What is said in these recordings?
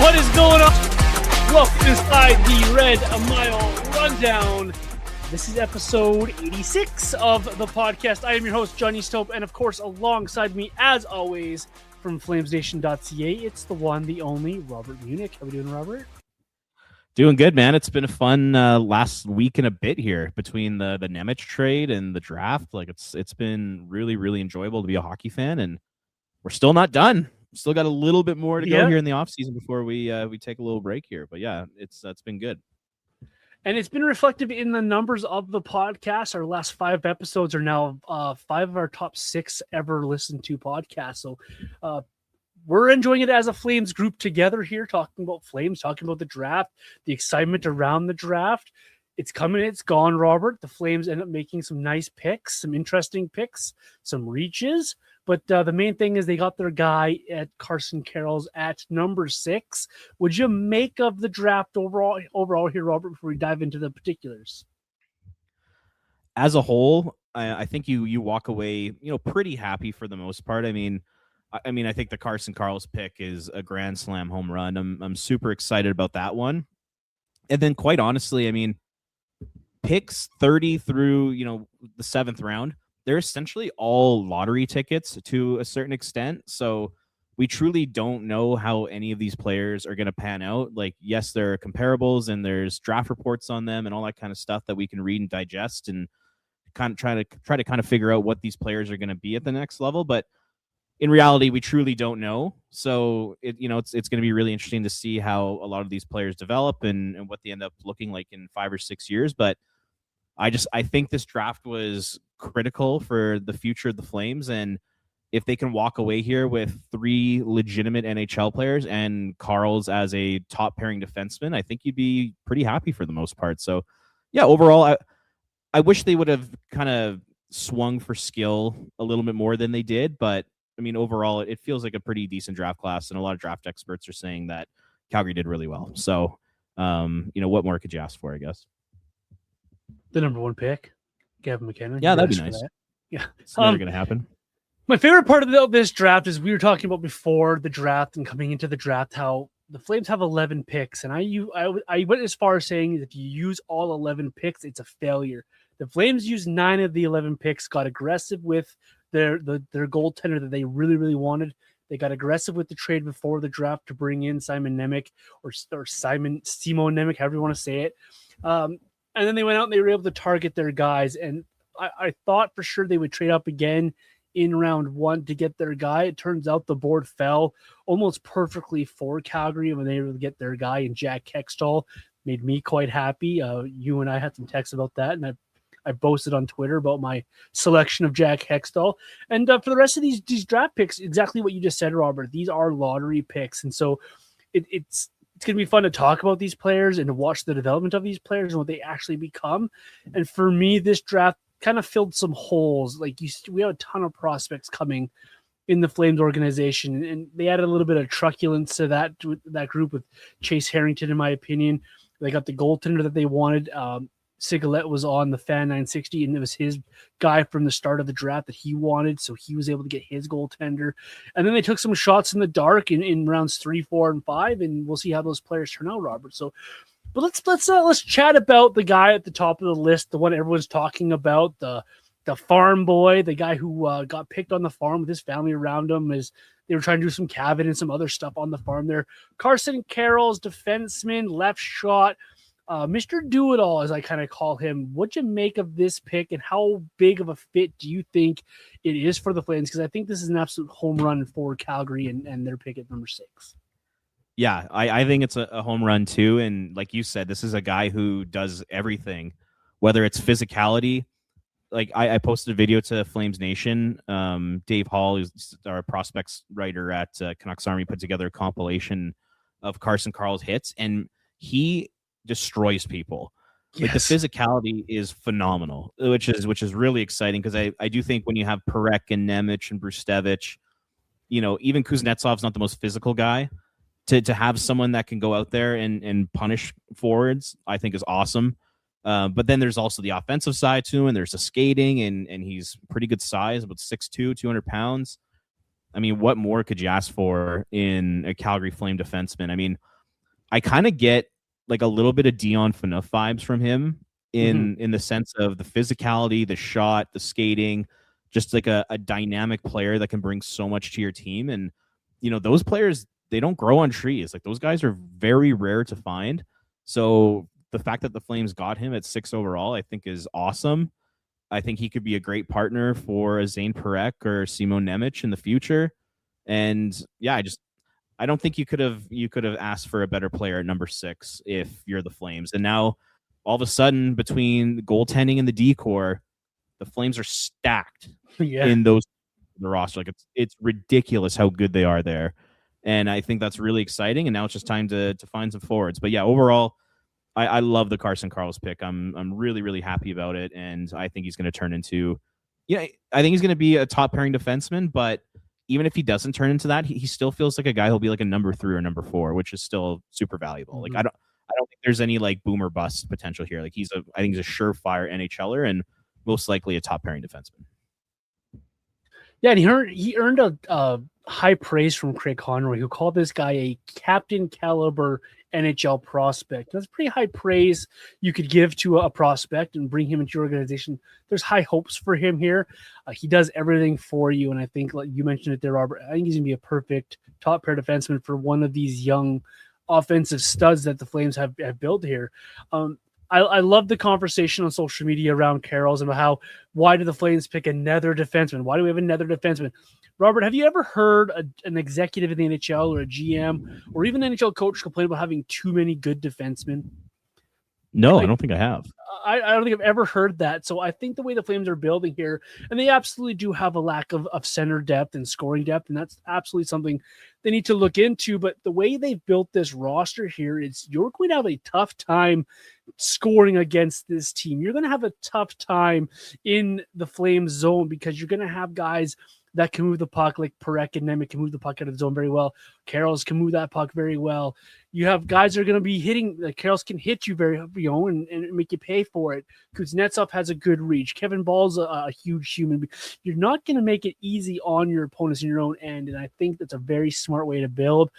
What is going on? Welcome inside the Red Mile Rundown. This is episode 86 of the podcast. I am your host, Johnny Stope, and of course, alongside me, as always, from flamesnation.ca, it's the one, the only, Robert Munich. How are we doing, Robert? Doing good, man. It's been a fun last week and a bit here between the Nemec trade and the draft. Like it's been really, really enjoyable to be a hockey fan, and we're still not done. Still got a little bit more to go here in the offseason before we take a little break here. But yeah, it's been good. And it's been reflective in the numbers of the podcast. Our last 5 episodes are now 5 of our top 6 ever listened to podcasts. So we're enjoying it as a Flames group together here, talking about Flames, talking about the draft, the excitement around the draft. It's coming, it's gone, Robert. The Flames end up making some nice picks, some interesting picks, some reaches. But the main thing is they got their guy at Carel's at number 6. Would you make of the draft overall here, Robert, before we dive into the particulars? As a whole, I think you walk away, pretty happy for the most part. I mean, I think the Carel's pick is a grand slam home run. I'm super excited about that one. And then quite honestly, I mean, picks 30 through, the 7th round, they're essentially all lottery tickets to a certain extent. So we truly don't know how any of these players are going to pan out. Like, yes, there are comparables and there's draft reports on them and all that kind of stuff that we can read and digest and kind of try to kind of figure out what these players are going to be at the next level. But in reality, we truly don't know. So it's going to be really interesting to see how a lot of these players develop and what they end up looking like in 5 or 6 years. But I think this draft was critical for the future of the Flames. And if they can walk away here with 3 legitimate NHL players and Carl's as a top pairing defenseman, I think you'd be pretty happy for the most part. So yeah, overall, I wish they would have kind of swung for skill a little bit more than they did. But I mean, overall, it feels like a pretty decent draft class. And a lot of draft experts are saying that Calgary did really well. So, what more could you ask for, I guess? The number 1 pick, Gavin McKenna. Yeah, that'd be nice. Yeah, it's never going to hapen. My favorite part of this draft is we were talking about before the draft and coming into the draft how the Flames have 11 picks, and I went as far as saying if you use all 11 picks, it's a failure. The Flames used 9 of the 11 picks, got aggressive with their goaltender that they really, really wanted. They got aggressive with the trade before the draft to bring in Simon Nemec or Simo Nemec, however you want to say it. And then they went out and they were able to target their guys. And I thought for sure they would trade up again in round 1 to get their guy. It turns out the board fell almost perfectly for Calgary when they were able to get their guy in Jack Hextall. Made me quite happy. You and I had some texts about that, and I boasted on Twitter about my selection of Jack Hextall. And for the rest of these draft picks, exactly what you just said, Robert. These are lottery picks. And so it's going to be fun to talk about these players and to watch the development of these players and what they actually become. And for me, this draft kind of filled some holes. Like we have a ton of prospects coming in the Flames organization, and they added a little bit of truculence to that group with Chase Harrington, in my opinion. They got the goaltender that they wanted. Sigalette was on the Fan 960, and it was his guy from the start of the draft that he wanted, so he was able to get his goaltender. And then they took some shots in the dark in rounds 3, 4, and 5, and we'll see how those players turn out, Robert. So, but let's chat about the guy at the top of the list, the one everyone's talking about, the farm boy, the guy who got picked on the farm with his family around him as they were trying to do some cabin and some other stuff on the farm there. Carel's defenseman, left shot. Mr. Do-It-All, as I kind of call him. What'd you make of this pick, and how big of a fit do you think it is for the Flames? Because I think this is an absolute home run for Calgary and their pick at number 6. Yeah, I think it's a home run too. And like you said, this is a guy who does everything, whether it's physicality. Like I posted a video to Flames Nation. Dave Hall, who's our prospects writer at Canucks Army, put together a compilation of Carel's hits, and he destroys people. Like, the physicality is phenomenal, which is really exciting, because I do think when you have Parekh and Nemec and Brustevich, even Kuznetsov's not the most physical guy. To have someone that can go out there and punish forwards, I think is awesome. But then there's also the offensive side to him, and there's the skating, and he's pretty good size, about 6'2", 200 pounds. I mean, what more could you ask for in a Calgary Flame defenseman? I mean, I kind of get like a little bit of Dion Phaneuf vibes from him Mhm. in the sense of the physicality, the shot, the skating, just like a dynamic player that can bring so much to your team. And those players, they don't grow on trees. Like those guys are very rare to find. So the fact that the Flames got him at 6 overall, I think is awesome. I think he could be a great partner for a Zane Parekh or Simon Nemec in the future. And yeah, I don't think you could have asked for a better player at number 6 if you're the Flames. And now all of a sudden, between the goaltending and the decor, the Flames are stacked Yeah. in the roster. Like it's ridiculous how good they are there. And I think that's really exciting. And now it's just time to find some forwards. But yeah, overall, I love the Carson Carlos pick. I'm really, really happy about it. And I think he's going to turn into, I think he's going to be a top pairing defenseman, but even if he doesn't turn into that, he still feels like a guy who'll be like a number 3 or number 4, which is still super valuable. Like I don't think there's any like boom or bust potential here. Like I think he's a surefire NHLer and most likely a top pairing defenseman. Yeah, and he earned a high praise from Craig Conroy, who called this guy a captain caliber NHL prospect. That's pretty high praise you could give to a prospect and bring him into your organization. There's high hopes for him here. He does everything for you, and I think, like you mentioned it there, Robert, I think he's going to be a perfect top pair defenseman for one of these young offensive studs that the Flames have built here. I love the conversation on social media around Carel's and how why do the Flames pick another defenseman? Why do we have another defenseman? Robert, have you ever heard an executive in the NHL or a GM or even an NHL coach complain about having too many good defensemen? No, I don't think I have. I don't think I've ever heard that. So I think the way the Flames are building here, and they absolutely do have a lack of center depth and scoring depth, and that's absolutely something they need to look into. But the way they've built this roster here, you're going to have a tough time scoring against this team. You're going to have a tough time in the Flames zone because you're going to have guys that can move the puck, like Parekh and Nemec can move the puck out of the zone very well. Carel's can move that puck very well. You have guys that are going to be hitting, like Carel's can hit you very, and make you pay for it. Kuznetsov has a good reach. Kevin Ball's a huge human. You're not going to make it easy on your opponents in your own end, and I think that's a very smart way to build.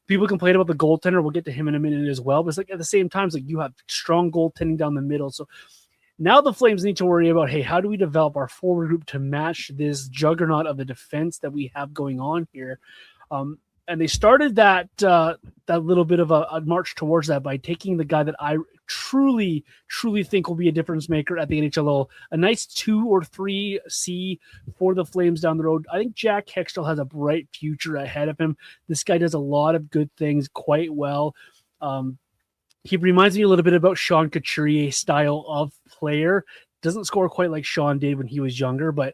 People complain about the goaltender. We'll get to him in a minute as well. But it's like at the same time, it's like you have strong goaltending down the middle. So now the Flames need to worry about, hey, how do we develop our forward group to match this juggernaut of the defense that we have going on here? And they started that little bit of a march towards that by taking the guy that I truly, truly think will be a difference maker at the NHL level. A nice 2 or 3 C for the Flames down the road. I think Jack Hextall has a bright future ahead of him. This guy does a lot of good things quite well. He reminds me a little bit about Sean Couturier style of player. Doesn't score quite like Sean did when he was younger, but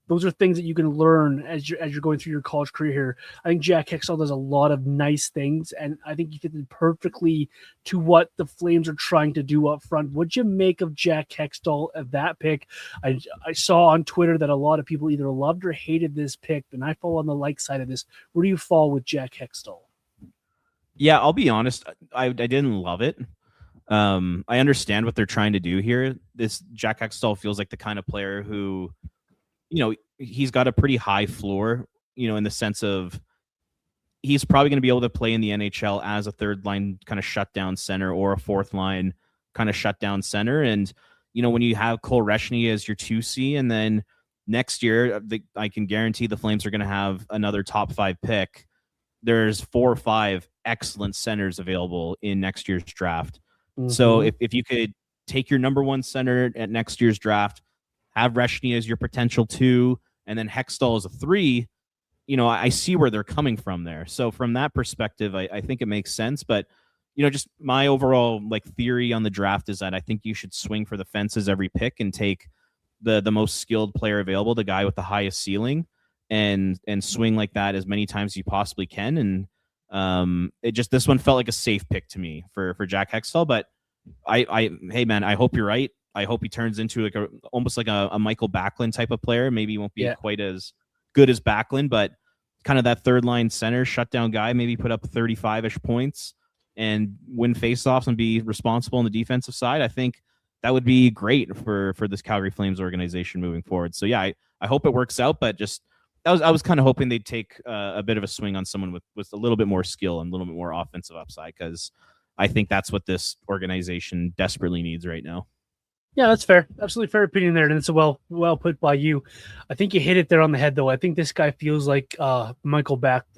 those are things that you can learn as you're going through your college career here. I think Jack Hextall does a lot of nice things, and I think he fits in perfectly to what the Flames are trying to do up front. What'd you make of Jack Hextall at that pick? I saw on Twitter that a lot of people either loved or hated this pick, and I fall on the like side of this. Where do you fall with Jack Hextall? Yeah, I'll be honest. I didn't love it. I understand what they're trying to do here. This Jack Hextall feels like the kind of player who, he's got a pretty high floor, in the sense of he's probably going to be able to play in the NHL as a third line kind of shutdown center or a fourth line kind of shutdown center. And, when you have Cole Reshny as your 2C, and then next year, I can guarantee the Flames are going to have another top 5 pick. There's 4 or 5 excellent centers available in next year's draft. Mm-hmm. So if you could take your number 1 center at next year's draft, have Reshny as your potential 2, and then Hextall as a 3, I see where they're coming from there. So from that perspective, I think it makes sense. But, just my overall theory on the draft is that I think you should swing for the fences every pick and take the most skilled player available, the guy with the highest ceiling, and swing like that as many times as you possibly can. And this one felt like a safe pick to me for Jack Hextall. But hey man, I hope you're right. I hope he turns into almost like a Michael Backlund type of player. Maybe he won't be quite as good as Backlund, but kind of that third line center shutdown guy. Maybe put up 35-ish points and win faceoffs and be responsible on the defensive side. I think that would be great for this Calgary Flames organization moving forward. So yeah, I hope it works out, but just I was kind of hoping they'd take a bit of a swing on someone with a little bit more skill and a little bit more offensive upside, because I think that's what this organization desperately needs right now. Yeah, that's fair. Absolutely fair opinion there, and it's a well put by you. I think you hit it there on the head, though. I think this guy feels like the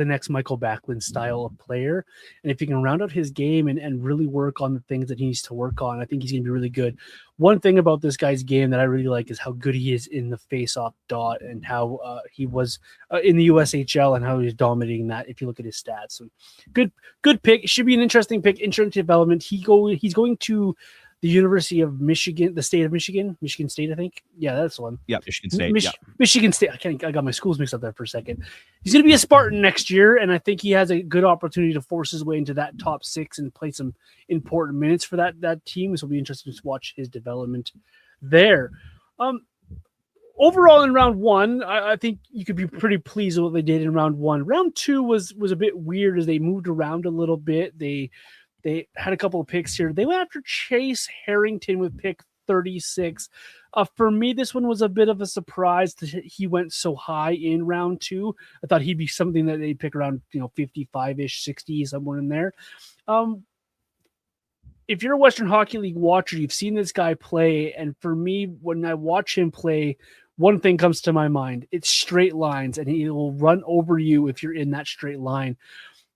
next Michael Backlund style of player, and if he can round out his game and really work on the things that he needs to work on, I think he's going to be really good. One thing about this guy's game that I really like is how good he is in the face-off dot, and how he was in the USHL and how he's dominating that. If you look at his stats, so good pick. It should be an interesting pick. Interesting development. He's going to the University of Michigan, the state of Michigan State, I think. Yeah, that's the one. Yeah, Michigan State. Michigan State. I got my schools mixed up there for a second. He's going to be a Spartan next year, and I think he has a good opportunity to force his way into that top 6 and play some important minutes for that team. So it'll be interesting to watch his development there. Overall, in round 1, I think you could be pretty pleased with what they did in round 1. Round 2 was a bit weird as they moved around a little bit. They had a couple of picks here. They went after Chase Harrington with pick 36. For me, this one was a bit of a surprise that he went so high in round 2. I thought he'd be something that they'd pick around 55-ish, 60, somewhere in there. If you're a Western Hockey League watcher, you've seen this guy play. And for me, when I watch him play, one thing comes to my mind. It's straight lines, and he will run over you if you're in that straight line.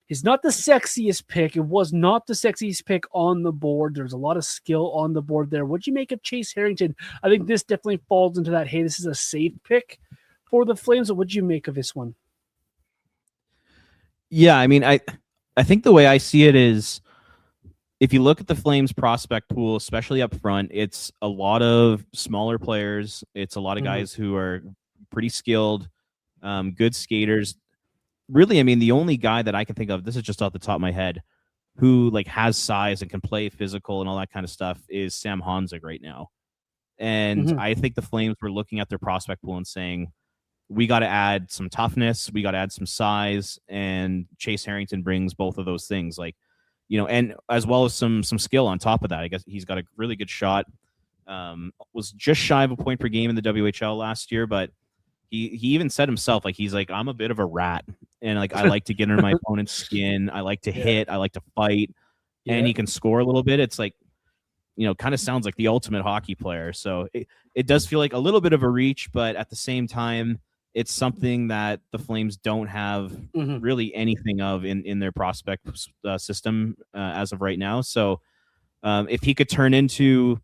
He's not the sexiest pick. It was not the sexiest pick on the board. There's a lot of skill on the board there. What'd you make of Chase Harrington? I think this definitely falls into that, hey, this is a safe pick for the Flames. What'd you make of this one? Yeah, I mean, I think the way I see it is, if you look at the Flames prospect pool, especially up front, it's a lot of smaller players. It's a lot of guys who are pretty skilled, good skaters. Really, I mean, the only guy that I can think of, this is just off the top of my head, who has size and can play physical and all that kind of stuff, is Sam Honzek right now. And I think the Flames were looking at their prospect pool and saying, we got to add some toughness, we got to add some size, and Chase Harrington brings both of those things, and as well as some skill on top of that. I guess he's got a really good shot. Was just shy of a point per game in the WHL last year, but he even said himself, he's like, I'm a bit of a rat, and I like to get under my opponent's skin. I like to hit. I like to fight, and he can score a little bit. It's kind of sounds like the ultimate hockey player. So it does feel like a little bit of a reach, but at the same time, it's something that the Flames don't have really anything of in their prospect system as of right now. So if he could turn into,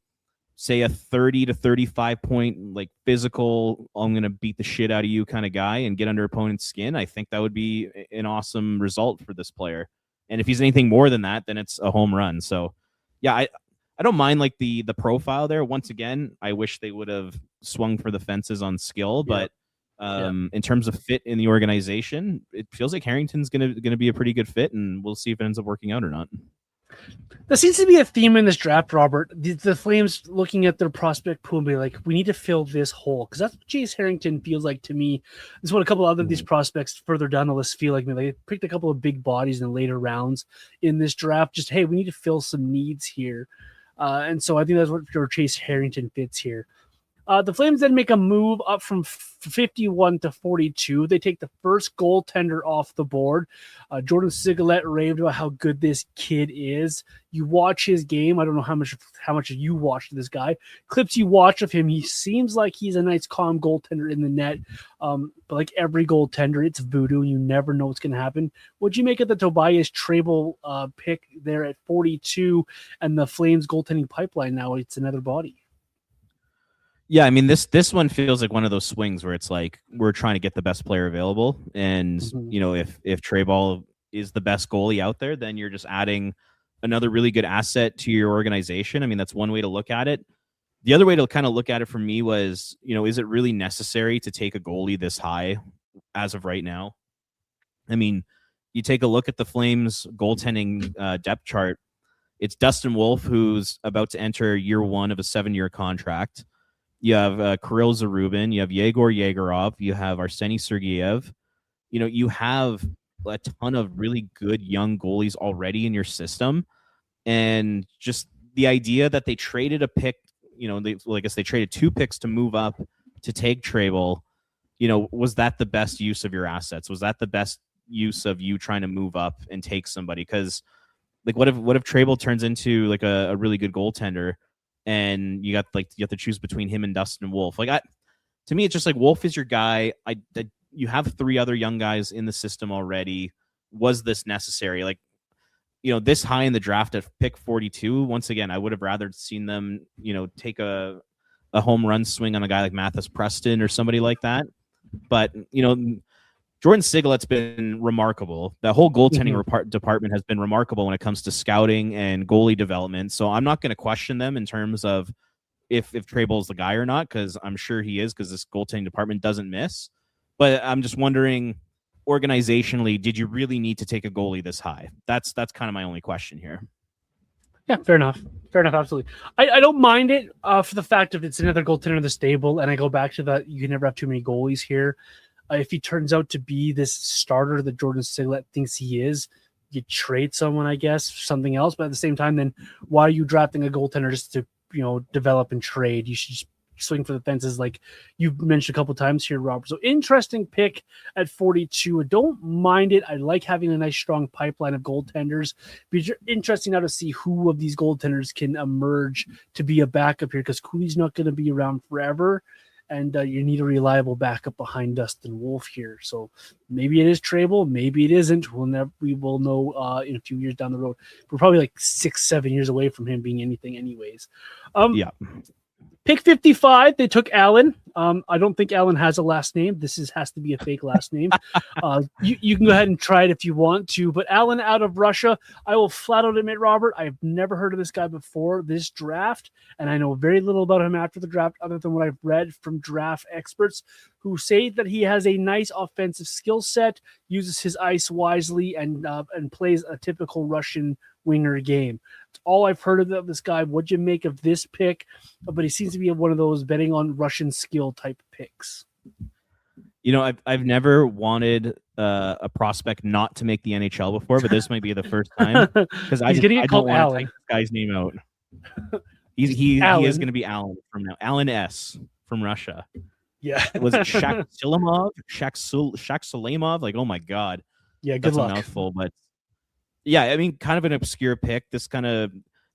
say, a 30 to 35 point, physical, I'm going to beat the shit out of you kind of guy and get under opponent's skin, I think that would be an awesome result for this player. And if he's anything more than that, then it's a home run. So yeah, I don't mind the profile there. Once again, I wish they would have swung for the fences on skill, but in terms of fit in the organization, it feels like Harrington's going to be a pretty good fit, and we'll see if it ends up working out or not. There seems to be a theme in this draft, Robert. The Flames looking at their prospect pool and be like, we need to fill this hole. Because that's what Chase Harrington feels like to me. This is what a couple other of these prospects further down the list feel like. They picked a couple of big bodies in the later rounds in this draft. Just, hey, we need to fill some needs here. And so I think that's where Chase Harrington fits here. The Flames then make a move up from 51 to 42. They take the first goaltender off the board. Jordan Sigalet raved about how good this kid is. You watch his game. I don't know how much you watched this guy. Clips you watch of him, he seems like he's a nice, calm goaltender in the net. But like every goaltender, it's voodoo. You never know what's going to happen. What'd you make of the Tobias Trable pick there at 42 and the Flames goaltending pipeline? Now it's another body. Yeah, I mean, this one feels like one of those swings where it's like we're trying to get the best player available, and if Trey is the best goalie out there, then you're just adding another really good asset to your organization. I mean, that's one way to look at it. The other way to kind of look at it for me was, is it really necessary to take a goalie this high as of right now? I mean, you take a look at the Flames goaltending depth chart. It's Dustin Wolf, who's about to enter year 1 of a 7-year contract. You have Carel Zarubin, you have Yegor Yegorov, you have Arseny Sergeyev. You have a ton of really good young goalies already in your system. And just the idea that they traded a pick, I guess they traded 2 picks to move up to take Trable. was that the best use of your assets? Was that the best use of you trying to move up and take somebody? Because like, what if Trable turns into like a really good goaltender, and you have to choose between him and Dustin Wolf? Like, to me, it's just like Wolf is your guy. You have 3 other young guys in the system already. Was this necessary? Like, this high in the draft at pick 42. Once again, I would have rather seen them, take a home run swing on a guy like Mathis Preston or somebody like that. But Jordan Siglet's been remarkable. The whole goaltending department has been remarkable when it comes to scouting and goalie development. So I'm not going to question them in terms of if Trable's the guy or not, because I'm sure he is, because this goaltending department doesn't miss. But I'm just wondering, organizationally, did you really need to take a goalie this high? That's kind of my only question here. Yeah, fair enough. Absolutely. I don't mind it for the fact of it's another goaltender in the stable, and I go back to that you can never have too many goalies here. If he turns out to be this starter that Jordan Siglet thinks he is, you trade someone, I guess, something else. But at the same time, then why are you drafting a goaltender just to develop and trade? You should just swing for the fences, like you've mentioned a couple times here, Robert. So interesting pick at 42. I don't mind it. I like having a nice strong pipeline of goaltenders. But interesting now to see who of these goaltenders can emerge to be a backup here, because Cooley's not going to be around forever, and you need a reliable backup behind Dustin Wolf here. So maybe it is Trable, maybe it isn't. We will know in a few years down the road. We're probably like 6-7 years away from him being anything anyways. Yeah. Pick 55, they took Allen. I don't think Allen has a last name. This has to be a fake last name. You can go ahead and try it if you want to. But Allen out of Russia, I will flat out admit, Robert, I've never heard of this guy before this draft, and I know very little about him after the draft other than what I've read from draft experts who say that he has a nice offensive skill set, uses his ice wisely, and plays a typical Russian winger game. It's all I've heard of this guy. What'd you make of this pick? But he seems to be one of those betting on Russian skill type picks. I've never wanted a prospect not to make the NHL before, but this might be the first time, because I don't want to take this guy's name out. He is going to be Allen from now. Allen S. from Russia. Yeah. Was it Shaksulamov? Shaksulamov? Like, oh my God. Yeah, good That's luck. a mouthful, but yeah, I mean, kind of an obscure pick. This kind of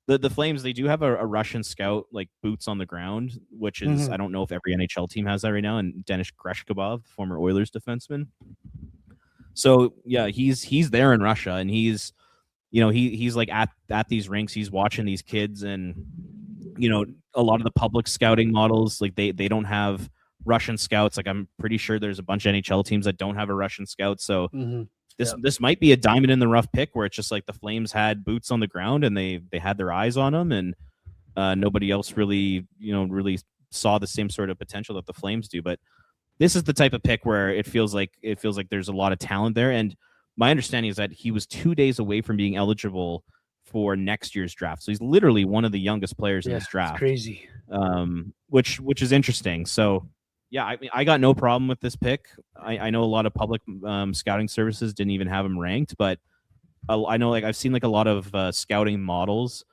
the Flames, they do have a Russian scout, like boots on the ground, which is I don't know if every NHL team has that right now. And Denis Greshkabov, former Oilers defenseman. So yeah, he's there in Russia, and he's like at these rinks, he's watching these kids, and a lot of the public scouting models, like they don't have Russian scouts. Like, I'm pretty sure there's a bunch of NHL teams that don't have a Russian scout. So this might be a diamond in the rough pick, where it's just like the Flames had boots on the ground and they had their eyes on them, and nobody else really saw the same sort of potential that the Flames do. But this is the type of pick where it feels like there's a lot of talent there. And my understanding is that he was 2 days away from being eligible for next year's draft. So he's literally one of the youngest players in this draft. It's crazy. Which is interesting. So yeah, I mean, I got no problem with this pick. I know a lot of public scouting services didn't even have him ranked, but I know, like, I've seen like a lot of scouting models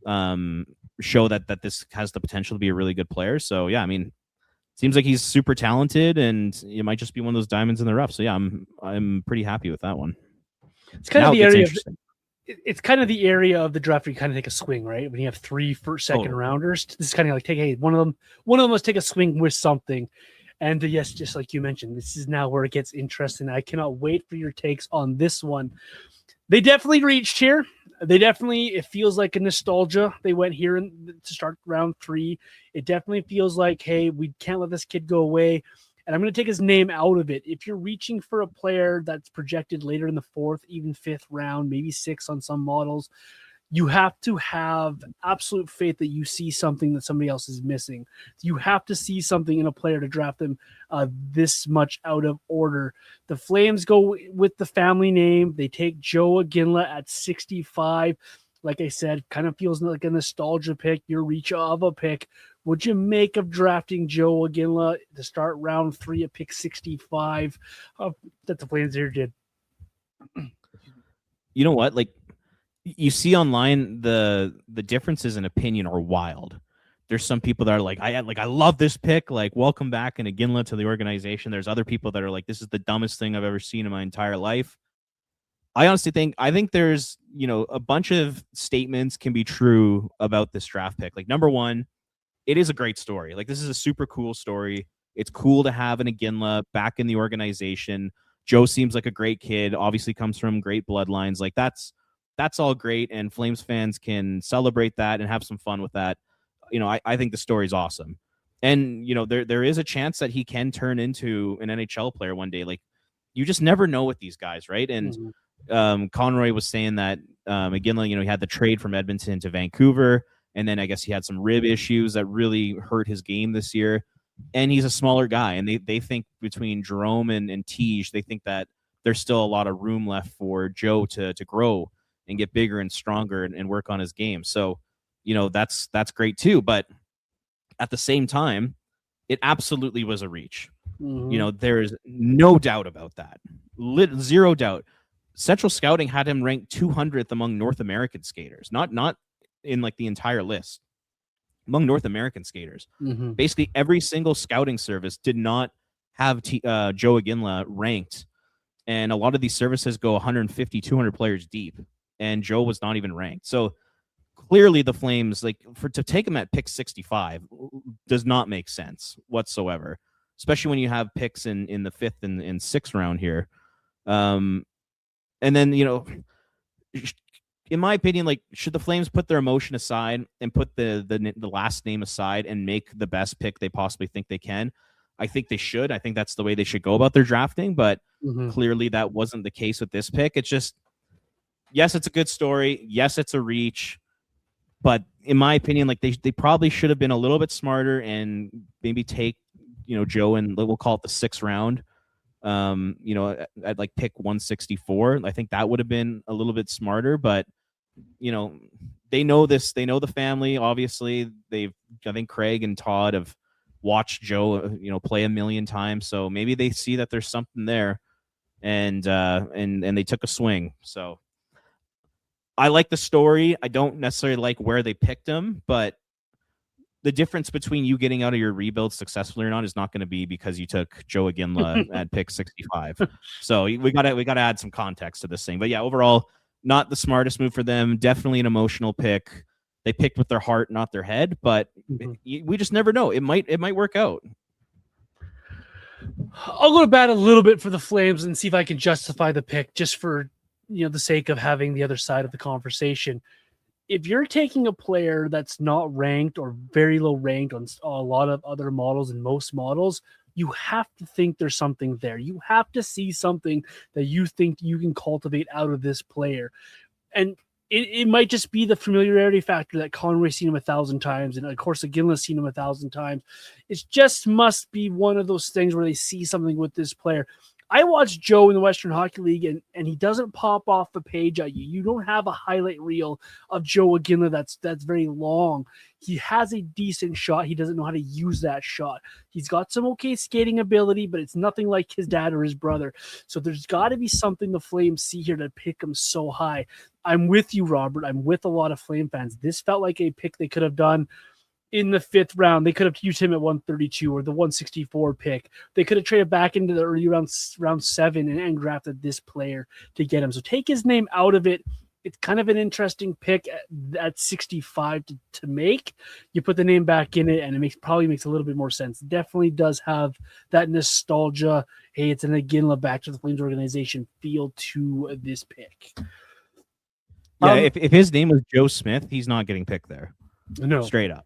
show that this has the potential to be a really good player. So yeah, I mean, seems like he's super talented, and it might just be one of those diamonds in the rough. So yeah, I'm pretty happy with that one. It's kind of the area. It's kind of the area of the draft where you kind of take a swing, right? When you have 3 first, second rounders, this is kind of like one of them must take a swing with something. And yes, just like you mentioned, this is now where it gets interesting. I cannot wait for your takes on this one. They definitely reached here. It feels like a nostalgia. They went here to start round 3. It definitely feels like, hey, we can't let this kid go away. And I'm going to take his name out of it. If you're reaching for a player that's projected later in the 4th, even 5th round, maybe 6th on some models, you have to have absolute faith that you see something that somebody else is missing. You have to see something in a player to draft them this much out of order. The Flames go with the family name. They take Joe Aginla at 65. Like I said, kind of feels like a nostalgia pick, your reach of a pick. What'd you make of drafting Joe Aginla to start round 3 at pick 65 that the Flames here did? You know what? Like, you see online, the differences in opinion are wild. There's some people that are like, I love this pick. Like, welcome back and Iginla to the organization. There's other people that are like, this is the dumbest thing I've ever seen in my entire life. I honestly think there's, a bunch of statements can be true about this draft pick. Like, number one, it is a great story. Like, this is a super cool story. It's cool to have an Iginla back in the organization. Joe seems like a great kid, obviously comes from great bloodlines. Like, that's all great, and Flames fans can celebrate that and have some fun with that. I think the story's awesome. And, there is a chance that he can turn into an NHL player one day. Like, you just never know with these guys, right? And Conroy was saying that Iginla, he had the trade from Edmonton to Vancouver, and then I guess he had some rib issues that really hurt his game this year. And he's a smaller guy, and they think between Jerome and Tej, they think that there's still a lot of room left for Joe to grow and get bigger and stronger and work on his game. So, that's great too. But at the same time, it absolutely was a reach. There is no doubt about that. Zero doubt. Central Scouting had him ranked 200th among North American skaters, not in like the entire list, among North American skaters. Basically, every single scouting service did not have Joe Iginla ranked, and a lot of these services go 150, 200 players deep, and Joe was not even ranked. So clearly, the Flames, to take him at pick 65 does not make sense whatsoever, especially when you have picks in the 5th and 6th round here. And then, in my opinion, like, should the Flames put their emotion aside and put the last name aside and make the best pick they possibly think they can? I think they should. I think that's the way they should go about their drafting, but clearly that wasn't the case with this pick. It's just, yes, it's a good story. Yes, it's a reach. But in my opinion, like, they probably should have been a little bit smarter and maybe take, Joe, and we'll call it the 6th round. I'd like pick 164. I think that would have been a little bit smarter, but they know this. They know the family. Obviously, I think Craig and Todd have watched Joe, play a million times. So maybe they see that there's something there, and they took a swing. So I like the story. I don't necessarily like where they picked him, but the difference between you getting out of your rebuild successfully or not is not going to be because you took Joe Iginla at pick 65. So we gotta add some context to this thing. But yeah, overall, not the smartest move for them. Definitely an emotional pick. They picked with their heart, not their head. But we just never know. It might work out. I'll go to bat a little bit for the Flames and see if I can justify the pick, just for the sake of having the other side of the conversation. If you're taking a player that's not ranked or very low ranked on a lot of other models and most models, you have to think there's something there. You have to see something that you think you can cultivate out of this player. And it might just be the familiarity factor that Conroy's seen him 1,000 times. And of course, Iginla's seen him 1,000 times. It just must be one of those things where they see something with this player. I watched Joe in the Western Hockey League, and he doesn't pop off the page at you. You don't have a highlight reel of Joe Iginla that's very long. He has a decent shot. He doesn't know how to use that shot. He's got some okay skating ability, but it's nothing like his dad or his brother. So there's got to be something the Flames see here to pick him so high. I'm with you, Robert. I'm with a lot of Flame fans. This felt like a pick they could have done in the 5th round. They could have used him at 132 or the 164 pick. They could have traded back into the early round 7 and drafted this player to get him. So take his name out of it. It's kind of an interesting pick at 65 to make. You put the name back in it, and it probably makes a little bit more sense. Definitely does have that nostalgia. Hey, it's an Iginla back to the Flames organization feel to this pick. Yeah, if his name was Joe Smith, he's not getting picked there. No, straight up.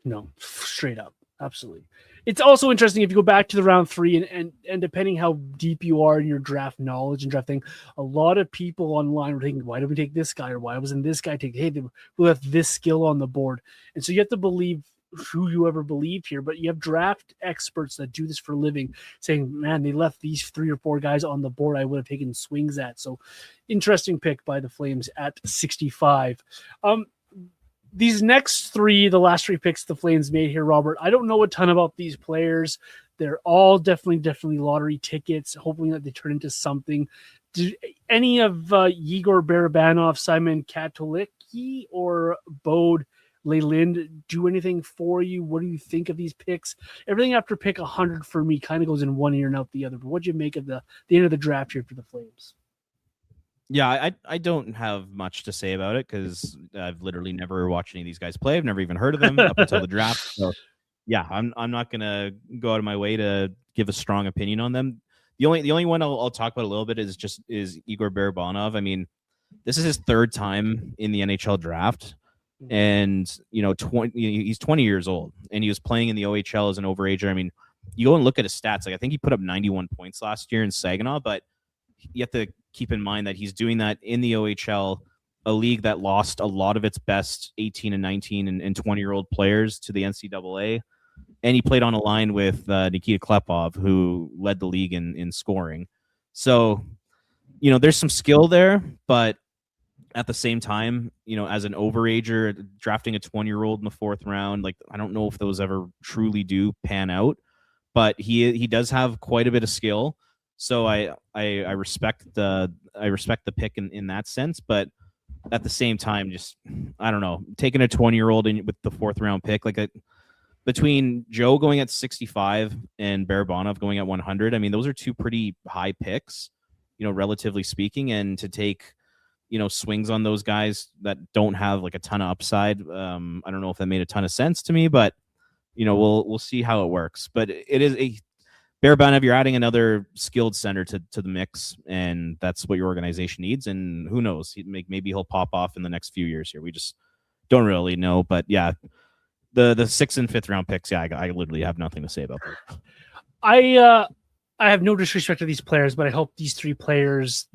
No, straight up. Absolutely. It's also interesting if you go back to the round 3 and depending how deep you are in your draft knowledge and drafting, a lot of people online were thinking, why did we take this guy? Or why wasn't this guy taken? Hey, we left this skill on the board. And so you have to believe who you ever believe here, but you have draft experts that do this for a living saying, man, they left these 3 or 4 guys on the board I would have taken swings at. So interesting pick by the Flames at 65. These next 3, the last 3 picks the Flames made here, Robert, I don't know a ton about these players. They're all definitely lottery tickets, hoping that they turn into something. Do any of Yegor Barabanov, Simon Katolicki, or Bode Leyland do anything for you? What do you think of these picks? Everything after pick 100 for me kind of goes in one ear and out the other. But what'd you make of the end of the draft here for the Flames? Yeah, I don't have much to say about it because I've literally never watched any of these guys play. I've never even heard of them up until the draft. So yeah, I'm not gonna go out of my way to give a strong opinion on them. The only one I'll talk about a little bit is Igor Barabanov. I mean, this is his third time in the NHL draft, and he's 20 years old, and he was playing in the OHL as an overager. I mean, you go and look at his stats. Like I think he put up 91 points last year in Saginaw, but you have to keep in mind that he's doing that in the OHL, a league that lost a lot of its best 18 and 19 and 20-year-old players to the NCAA. And he played on a line with Nikita Klepov, who led the league in scoring. So, there's some skill there, but at the same time, as an overager, drafting a 20-year-old in the fourth round, like I don't know if those ever truly do pan out, but he does have quite a bit of skill. So I respect the pick in that sense, but at the same time, just I don't know, taking a 20-year-old with the fourth round pick, between Joe going at 65 and Barabanov going at 100, I mean those are two pretty high picks, relatively speaking, and to take swings on those guys that don't have like a ton of upside, I don't know if that made a ton of sense to me, but we'll see how it works. But it is a Barabanov, you're adding another skilled center to the mix, and that's what your organization needs. And who knows? Maybe he'll pop off in the next few years here. We just don't really know. But yeah, the 6th and 5th round picks, yeah, I literally have nothing to say about that. I have no disrespect to these players, but I hope these three players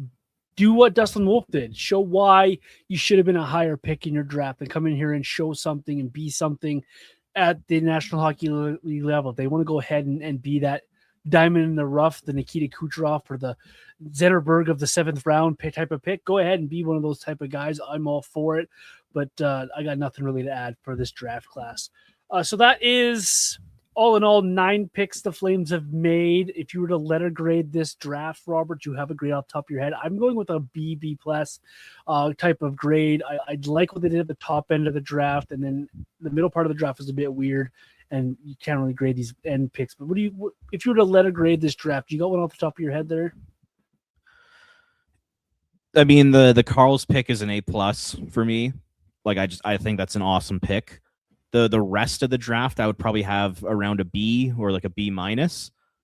do what Dustin Wolf did. Show why you should have been a higher pick in your draft and come in here and show something and be something at the National Hockey League level. They want to go ahead and be that diamond in the rough, the Nikita Kucherov or the Zetterberg of the 7th round type of pick. Go ahead and be one of those type of guys. I'm all for it, but I got nothing really to add for this draft class. So that is all in all 9 picks the Flames have made. If you were to letter grade this draft, Robert, you have a grade off the top of your head. I'm going with a B plus type of grade. I like what they did at the top end of the draft, and then the middle part of the draft was a bit weird, and you can't really grade these end picks. But if you were to letter grade this draft, you got one off the top of your head there? I mean, the Carl's pick is an A+ for me. Like I think that's an awesome pick. The rest of the draft, I would probably have around a B or like a B-.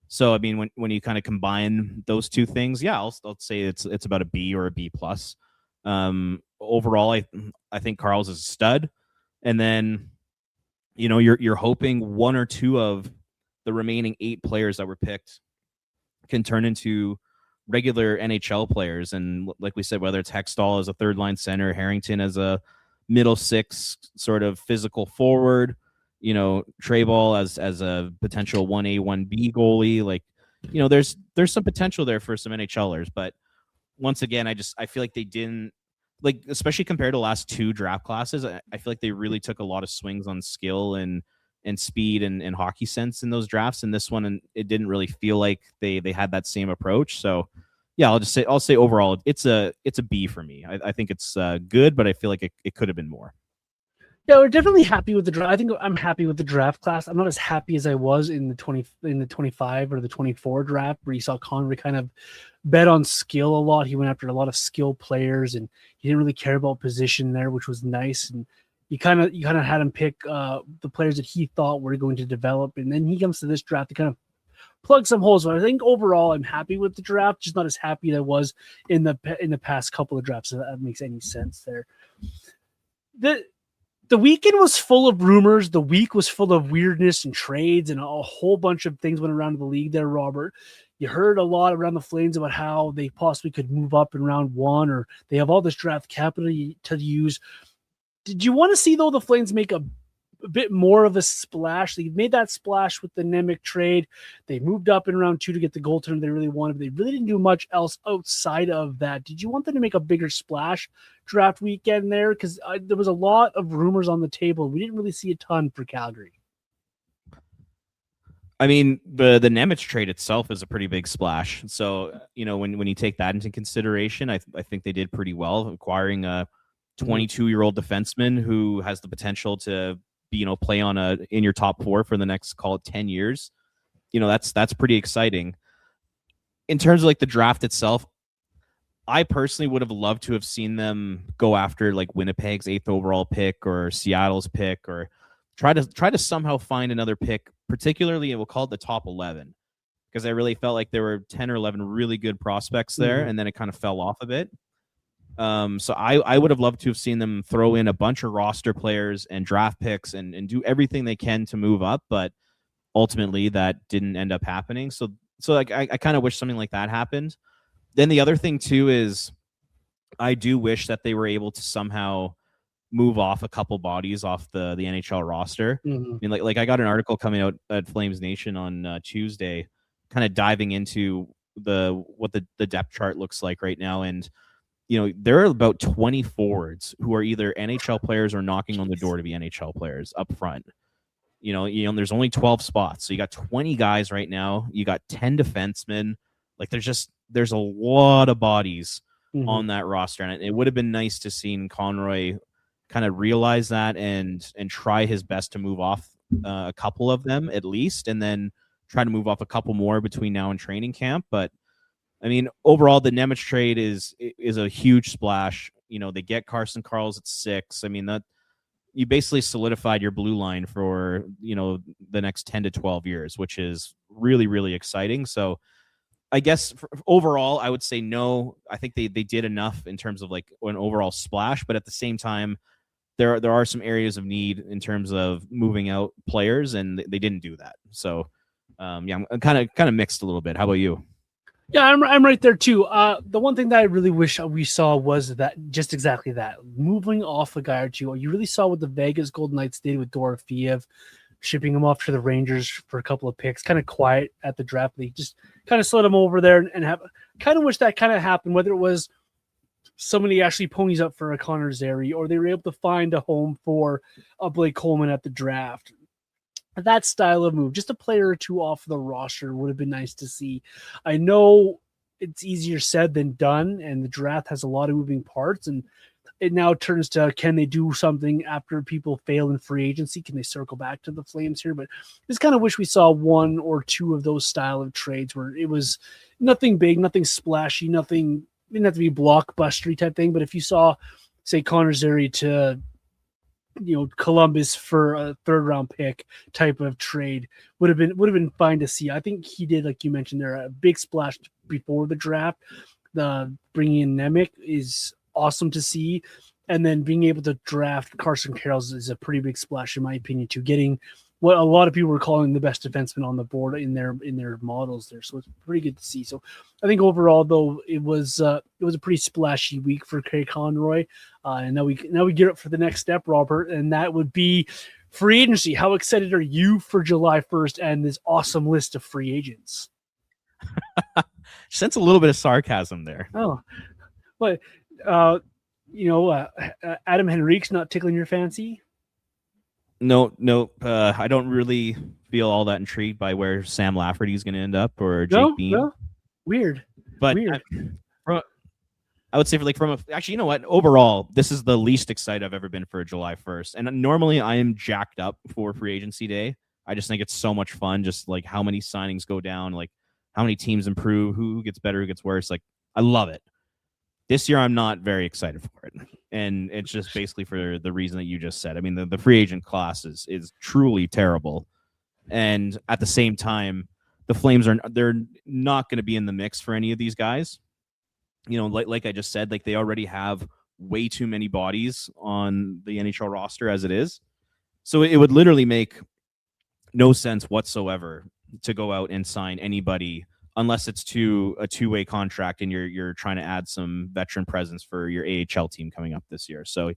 So I mean, when you kind of combine those two things, yeah, I'll say it's about a B or a B+. Overall, I think Carl's is a stud, and then you're hoping one or two of the remaining 8 players that were picked can turn into regular NHL players. And like we said, whether it's Hextall as a third line center, Harrington as a middle 6 sort of physical forward, Treyball as a potential 1A, 1B goalie, like, there's some potential there for some NHLers. But once again, I feel like they didn't, like, especially compared to the last 2 draft classes, I feel like they really took a lot of swings on skill and speed and hockey sense in those drafts. And this one, and it didn't really feel like they had that same approach. So yeah, I'll say overall it's a B for me. I think it's good, but I feel like it could have been more. Yeah, we're definitely happy with the draft. I think I'm happy with the draft class. I'm not as happy as I was in the 25 or the 24 draft, where you saw Conroy kind of bet on skill a lot. He went after a lot of skill players, and he didn't really care about position there, which was nice. And you kind of had him pick the players that he thought were going to develop. And then he comes to this draft to kind of plug some holes. But I think overall I'm happy with the draft, just not as happy as I was in the past couple of drafts. If that makes any sense there. The weekend was full of rumors. The week was full of weirdness and trades, and a whole bunch of things went around the league there, Robert. You heard a lot around the Flames about how they possibly could move up in round 1, or they have all this draft capital to use. Did you want to see, though, the Flames make a bit more of a splash? They made that splash with the Nemec trade. They moved up in round 2 to get the goaltender they really wanted, but they really didn't do much else outside of that. Did you want them to make a bigger splash draft weekend there? Because there was a lot of rumors on the table. We didn't really see a ton for Calgary. I mean, the Nemec trade itself is a pretty big splash. So, when you take that into consideration, I think they did pretty well acquiring a 22-year-old defenseman who has the potential to be, play in your top 4 for the next, call it 10 years. That's pretty exciting. In terms of like the draft itself, I personally would have loved to have seen them go after like Winnipeg's 8th overall pick or Seattle's pick, or try to somehow find another pick, particularly we'll call it the top 11, because I really felt like there were 10 or 11 really good prospects there, and then it kind of fell off a bit. So I would have loved to have seen them throw in a bunch of roster players and draft picks and do everything they can to move up, but ultimately that didn't end up happening. So like I kind of wish something like that happened. Then the other thing too is I do wish that they were able to somehow move off a couple bodies off the NHL roster. I mean, like I got an article coming out at Flames Nation on Tuesday, kind of diving into what the depth chart looks like right now, and there are about 20 forwards who are either NHL players or knocking on the door to be NHL players up front. There's only 12 spots, so you got 20 guys right now. You got 10 defensemen. Like there's a lot of bodies on that roster, and it would have been nice to see Conroy kind of realize that and try his best to move off a couple of them at least, and then try to move off a couple more between now and training camp. But I mean, overall, the Nemec trade is a huge splash. They get Carson Carles at 6. I mean, that you basically solidified your blue line for the next 10 to 12 years, which is really, really exciting. So I guess overall, I would say no. I think they did enough in terms of like an overall splash, but at the same time, there are some areas of need in terms of moving out players, and they didn't do that. So I'm kind of mixed a little bit. How about you? Yeah, I'm right there too. The one thing that I really wish we saw was that, just exactly that, moving off a guy or two. You really saw what the Vegas Golden Knights did with Dorofeev, shipping him off to the Rangers for a couple of picks, kind of quiet at the draft league, just kind of slid him over there and have kind of wish that kind of happened, whether it was somebody actually ponies up for a Connor Zary or they were able to find a home for a Blake Coleman at the draft. That style of move, just a player or two off the roster, would have been nice to see. I know it's easier said than done, and the draft has a lot of moving parts, and it now turns to, can they do something after people fail in free agency? Can they circle back to the Flames here? But just kind of wish we saw one or two of those style of trades where it was nothing big, nothing splashy, nothing, didn't have to be blockbustery type thing. But if you saw, say, Connor Zary to Columbus for a 3rd round pick type of trade, would have been fine to see. I think he did, like you mentioned there, a big splash before the draft. The bringing in Nemec is awesome to see, and then being able to draft Carson Carel is a pretty big splash in my opinion too, getting what a lot of people were calling the best defenseman on the board in their models there. So it's pretty good to see. So I think overall though it was a pretty splashy week for Craig Conroy. And now we get up for the next step, Robert, and that would be free agency. How excited are you for July 1st and this awesome list of free agents? Sense a little bit of sarcasm there. Oh, but Adam Henrique's not tickling your fancy? No. I don't really feel all that intrigued by where Sam Lafferty is going to end up, or Jake Bean. No. Weird. But Weird. I would say actually, you know what? Overall, this is the least excited I've ever been for July 1st. And normally I am jacked up for free agency day. I just think it's so much fun. Just like how many signings go down, like how many teams improve, who gets better, who gets worse. Like I love it. This year, I'm not very excited for it. And it's just basically for the reason that you just said. I mean, the free agent class is truly terrible. And at the same time, the Flames they're not going to be in the mix for any of these guys. Like I just said, like they already have way too many bodies on the NHL roster as it is. So it would literally make no sense whatsoever to go out and sign anybody unless it's to a two-way contract and you're trying to add some veteran presence for your AHL team coming up this year. So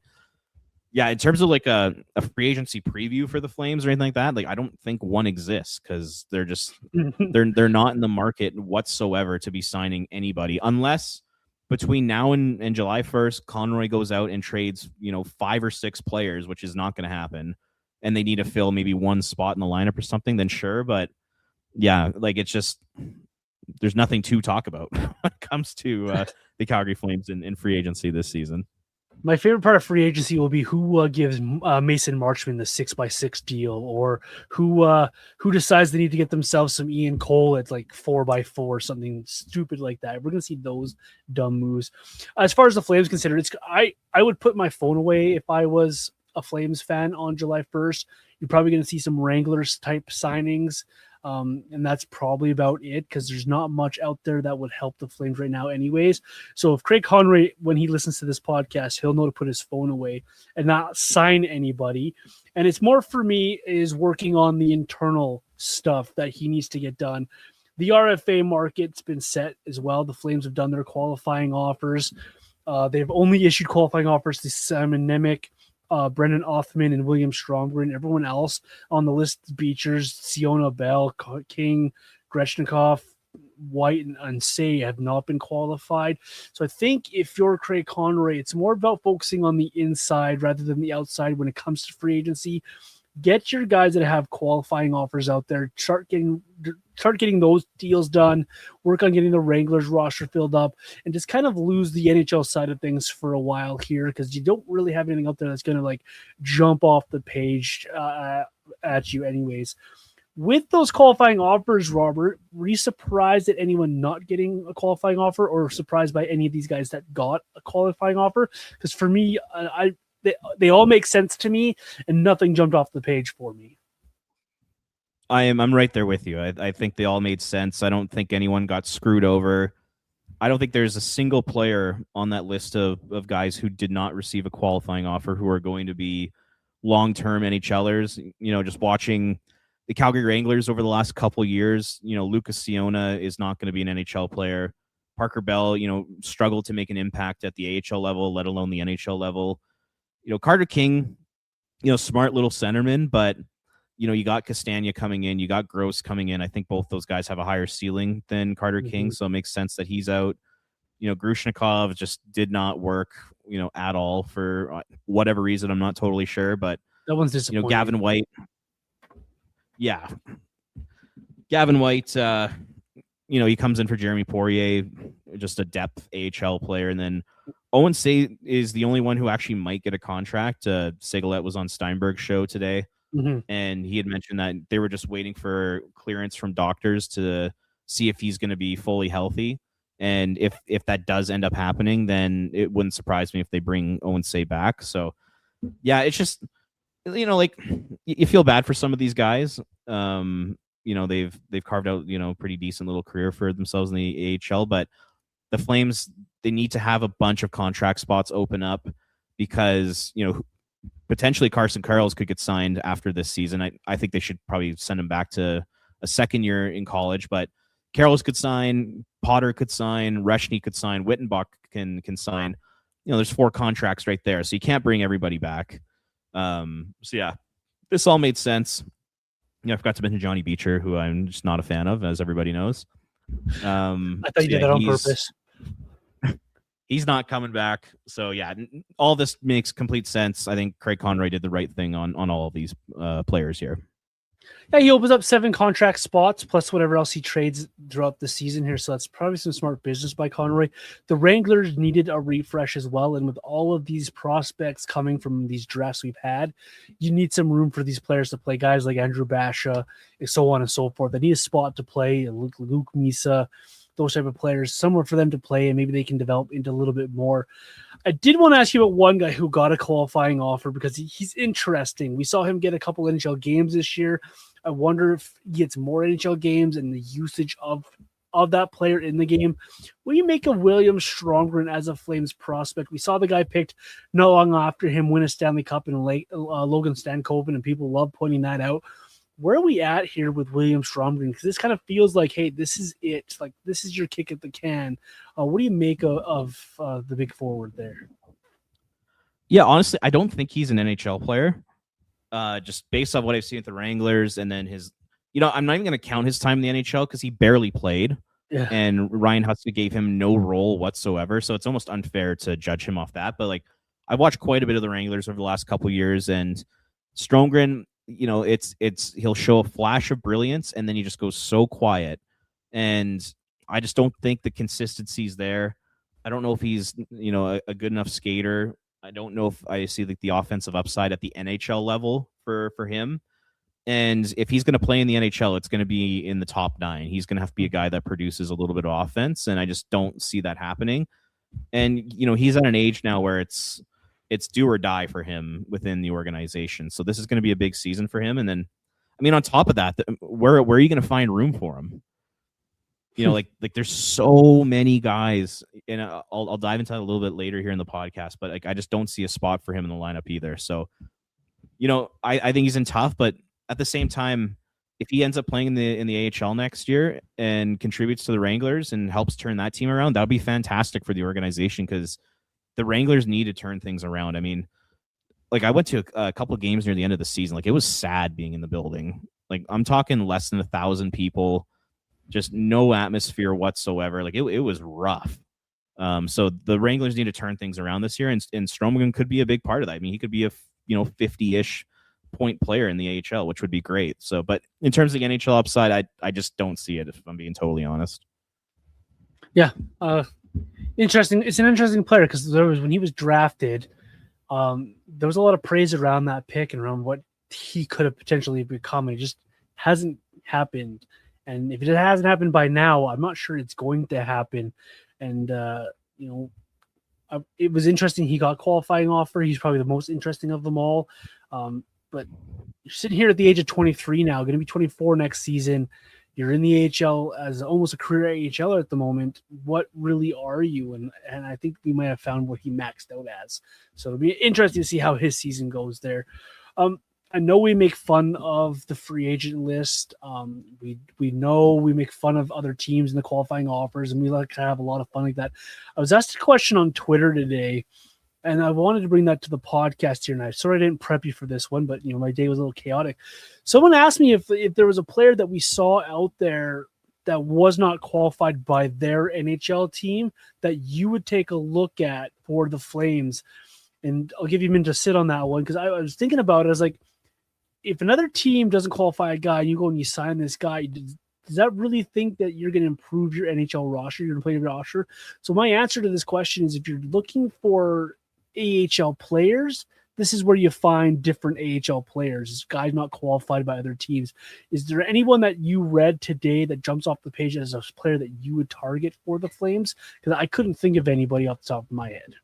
yeah, in terms of like a free agency preview for the Flames or anything like that, like I don't think one exists because they're just they're not in the market whatsoever to be signing anybody unless between now and July 1st, Conroy goes out and trades, 5 or 6 players, which is not going to happen, and they need to fill maybe one spot in the lineup or something, then sure. But yeah, like it's just there's nothing to talk about when it comes to the Calgary Flames in free agency this season. My favorite part of free agency will be who gives Mason Marchman the 6x6 deal, or who decides they need to get themselves some Ian Cole at like 4x4, something stupid like that. We're gonna see those dumb moves. As far as the Flames considered, I would put my phone away if I was a Flames fan on July 1st. You're probably gonna see some Wranglers type signings. And that's probably about it, because there's not much out there that would help the Flames right now anyways. So if Craig Conroy, when he listens to this podcast, he'll know to put his phone away and not sign anybody. And it's more for me is working on the internal stuff that he needs to get done. The RFA market's been set as well. The Flames have done their qualifying offers. They've only issued qualifying offers to Simon Nemec, Brendan Othman, and William Stromgren. Everyone else on the list, Beechers, Siona Bell, King, Grechnikov, White, and Say, have not been qualified. So I think if you're Craig Conroy, it's more about focusing on the inside rather than the outside when it comes to free agency. Get your guys that have qualifying offers out there. Start getting those deals done. Work on getting the Wranglers roster filled up, and just kind of lose the NHL side of things for a while here, because you don't really have anything out there that's going to like jump off the page at you anyways. With those qualifying offers, Robert, were you surprised at anyone not getting a qualifying offer, or surprised by any of these guys that got a qualifying offer? Because for me, they all make sense to me, and nothing jumped off the page for me. I'm right there with you. I think they all made sense. I don't think anyone got screwed over. I don't think there's a single player on that list of guys who did not receive a qualifying offer who are going to be long-term NHLers. Just watching the Calgary Wranglers over the last couple years, Lucas Siona is not going to be an NHL player. Parker Bell, struggled to make an impact at the AHL level, let alone the NHL level. Carter King, smart little centerman, but you got Castagna coming in, you got Gross coming in. I think both those guys have a higher ceiling than Carter King, so it makes sense that he's out. Grushnikov just did not work, at all for whatever reason. I'm not totally sure, but that one's disappointing. Gavin White. Yeah. Gavin White, he comes in for Jeremy Poirier, just a depth AHL player. And then Owen Say is the only one who actually might get a contract. Sigalet was on Steinberg's show today, and he had mentioned that they were just waiting for clearance from doctors to see if he's going to be fully healthy. And if that does end up happening, then it wouldn't surprise me if they bring Owen Say back. So, yeah, it's just, you feel bad for some of these guys. They've carved out, pretty decent little career for themselves in the AHL, but the Flames, they need to have a bunch of contract spots open up, because, potentially Carson Carels could get signed after this season. I think they should probably send him back to a second year in college, but Carels could sign, Potter could sign, Reshny could sign, Wittenbach can sign. There's 4 contracts right there, so you can't bring everybody back. So yeah, this all made sense. I forgot to mention Johnny Beecher, who I'm just not a fan of, as everybody knows. I thought you did that on purpose. He's not coming back. So yeah, all this makes complete sense. I think Craig Conroy did the right thing on all of these players here. Yeah, he opens up 7 contract spots plus whatever else he trades throughout the season here. So that's probably some smart business by Conroy. The Wranglers needed a refresh as well. And with all of these prospects coming from these drafts we've had, you need some room for these players to play. Guys like Andrew Basha, and so on and so forth. They need a spot to play. Luke Misa, those type of players, somewhere for them to play, and maybe they can develop into a little bit more. I did want to ask you about one guy who got a qualifying offer, because he's interesting. We saw him get a couple NHL games this year. I wonder if he gets more NHL games and the usage of that player in the game. What do you make of William Stromgren as a Flames prospect? We saw the guy picked not long after him win a Stanley Cup in Logan Stankoven, and people love pointing that out. Where are we at here with William Stromgren? Because this kind of feels like, hey, this is it. Like, this is your kick at the can. What do you make of the big forward there? Yeah, honestly, I don't think he's an NHL player. Just based on what I've seen with the Wranglers, and then his, I'm not even going to count his time in the NHL because he barely played. Yeah. And Ryan Huska gave him no role whatsoever. So it's almost unfair to judge him off that. But like, I've watched quite a bit of the Wranglers over the last couple of years, and Stromgren, he'll show a flash of brilliance, and then he just goes so quiet. And I just don't think the consistency's there. I don't know if he's, a good enough skater. I don't know if I see like the offensive upside at the NHL level for him. And if he's going to play in the NHL, it's going to be in the top 9. He's going to have to be a guy that produces a little bit of offense, and I just don't see that happening. And he's at an age now where it's do or die for him within the organization. So this is going to be a big season for him. And then, I mean, on top of that, where are you going to find room for him? Like there's so many guys, and I'll dive into that a little bit later here in the podcast. But like I just don't see a spot for him in the lineup either. So, I think he's in tough, but at the same time, if he ends up playing in the AHL next year and contributes to the Wranglers and helps turn that team around, that would be fantastic for the organization, because the Wranglers need to turn things around. I mean, like I went to a couple of games near the end of the season. Like it was sad being in the building. Like I'm talking less than 1,000 people, just no atmosphere whatsoever. Like it was rough. So the Wranglers need to turn things around this year, and Stroman could be a big part of that. I mean, he could be a 50-ish point player in the AHL, which would be great. So, but in terms of the NHL upside, I just don't see it, if I'm being totally honest. Yeah, interesting. It's an interesting player because when he was drafted, there was a lot of praise around that pick and around what he could have potentially become. It just hasn't happened. And if it hasn't happened by now, I'm not sure it's going to happen. And, it was interesting. He got qualifying offer. He's probably the most interesting of them all. But you're sitting here at the age of 23 now, going to be 24 next season. You're in the AHL as almost a career AHLer at the moment. What really are you? And I think we might have found what he maxed out as. So it'll be interesting to see how his season goes there. I know we make fun of the free agent list. We know we make fun of other teams and the qualifying offers, and we like to have a lot of fun like that. I was asked a question on Twitter today, and I wanted to bring that to the podcast here. And I'm sorry I didn't prep you for this one, but my day was a little chaotic. Someone asked me if there was a player that we saw out there that was not qualified by their NHL team that you would take a look at for the Flames. And I'll give you a minute to sit on that one, because I was thinking about it. I was like, if another team doesn't qualify a guy and you go and you sign this guy, does that really think that you're going to improve your NHL roster? You're going to play your roster? So my answer to this question is, if you're looking for AHL players, this is where you find different AHL players, guys not qualified by other teams. Is there anyone that you read today that jumps off the page as a player that you would target for the Flames? Because I couldn't think of anybody off the top of my head.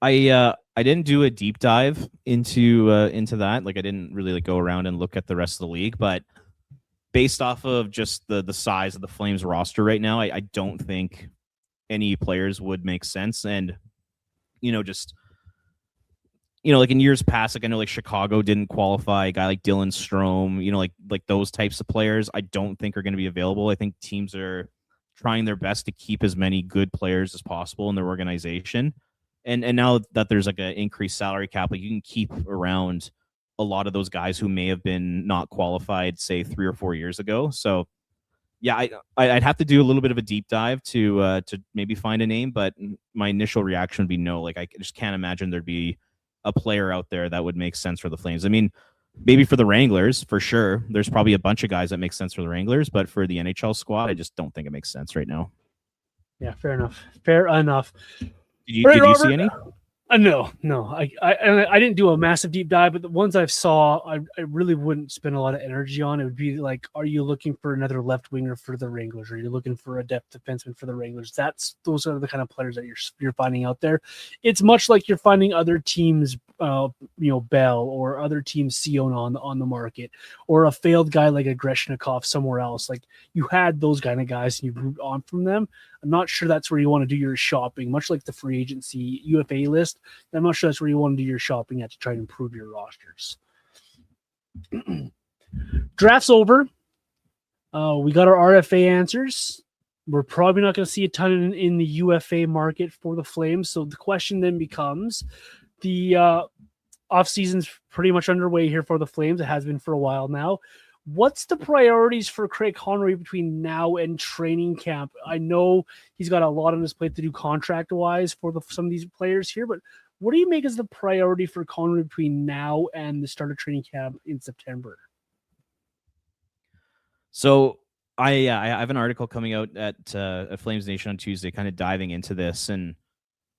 I didn't do a deep dive into that. Like I didn't really go around and look at the rest of the league, but based off of just the size of the Flames roster right now, I don't think any players would make sense. And like in years past, like I know like Chicago didn't qualify a guy like Dylan Strome, like those types of players I don't think are going to be available. I think teams are trying their best to keep as many good players as possible in their organization. And now that there's like an increased salary cap, like you can keep around a lot of those guys who may have been not qualified, say 3 or 4 years ago. So yeah, I'd have to do a little bit of a deep dive to maybe find a name, but my initial reaction would be no. Like I just can't imagine there'd be a player out there that would make sense for the Flames. I mean, maybe for the Wranglers, for sure. There's probably a bunch of guys that make sense for the Wranglers, but for the NHL squad, I just don't think it makes sense right now. Yeah, fair enough. Fair enough. Did you see any? No. I didn't do a massive deep dive, but the ones I've saw, I really wouldn't spend a lot of energy on. It would be like, are you looking for another left winger for the Wranglers? Are you looking for a depth defenseman for the Wranglers? Those are the kind of players that you're finding out there. It's much like you're finding other teams, Bell, or other teams Sion on the market, or a failed guy like a Greshnikov somewhere else. Like you had those kind of guys and you moved on from them. I'm not sure that's where you want to do your shopping, much like the free agency UFA list. I'm not sure that's where you want to do your shopping at to try and improve your rosters. Draft's over. We got our RFA answers. We're probably not going to see a ton in the UFA market for the Flames. So the question then becomes, the offseason's pretty much underway here for the Flames. It has been for a while now. What's the priorities for Craig Conroy between now and training camp? I know he's got a lot on his plate to do contract-wise for some of these players here, but what do you make as the priority for Conroy between now and the start of training camp in September? So I have an article coming out at Flames Nation on Tuesday, kind of diving into this, and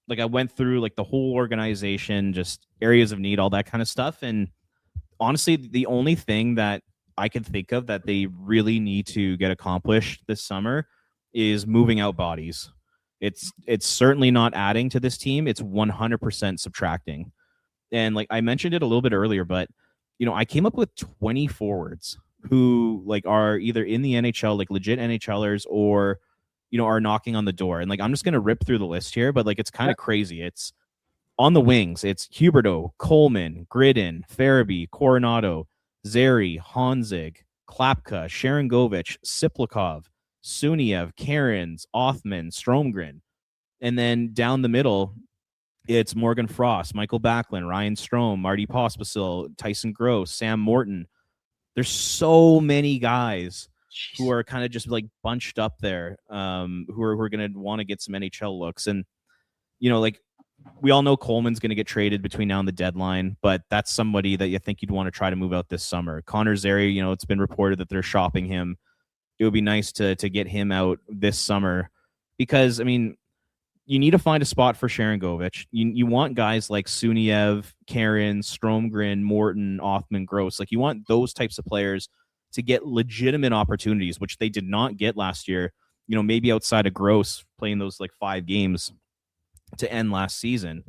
like I went through like the whole organization, just areas of need, all that kind of stuff. And honestly, the only thing that I can think of that they really need to get accomplished this summer is moving out bodies. It's certainly not adding to this team. It's 100% subtracting. And like I mentioned it a little bit earlier, but I came up with 20 forwards who like are either in the NHL, like legit NHLers, or are knocking on the door. And like I'm just gonna rip through the list here, but like it's kind of crazy. It's on the wings. It's Huberdeau, Coleman, Gridden, Farabee, Coronado, Zary, Honzig, Klapka, Sharangovich, Siplikov, Suniev, Cairns, Othman, Stromgren. And then down the middle, it's Morgan Frost, Michael Backlund, Ryan Strome, Marty Pospisil, Tyson Gross, Sam Morton. There's so many guys who are kind of just like bunched up there, who are going to want to get some NHL looks. And, like we all know Coleman's going to get traded between now and the deadline, but that's somebody that you think you'd want to try to move out this summer. Connor Zary, it's been reported that they're shopping him. It would be nice to get him out this summer because, I mean, you need to find a spot for Sharangovich. You want guys like Suniev, Karen, Stromgren, Morton, Othman, Gross. Like you want those types of players to get legitimate opportunities, which they did not get last year. Maybe outside of Gross playing those like 5 games to end last season.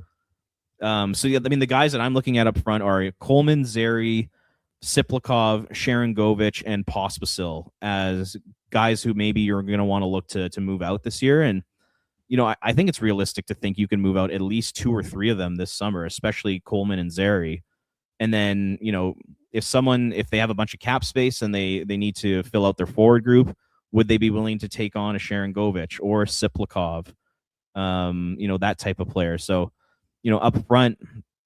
So yeah, I mean the guys that I'm looking at up front are Coleman, Zary, Siplikov, Sharangovich, and Pospisil as guys who maybe you're going to want to look to move out this year. And I think it's realistic to think you can move out at least 2 or 3 of them this summer, especially Coleman and Zary. And then, if they have a bunch of cap space and they need to fill out their forward group, would they be willing to take on a Sharangovich or a Siplikov, that type of player? So, up front,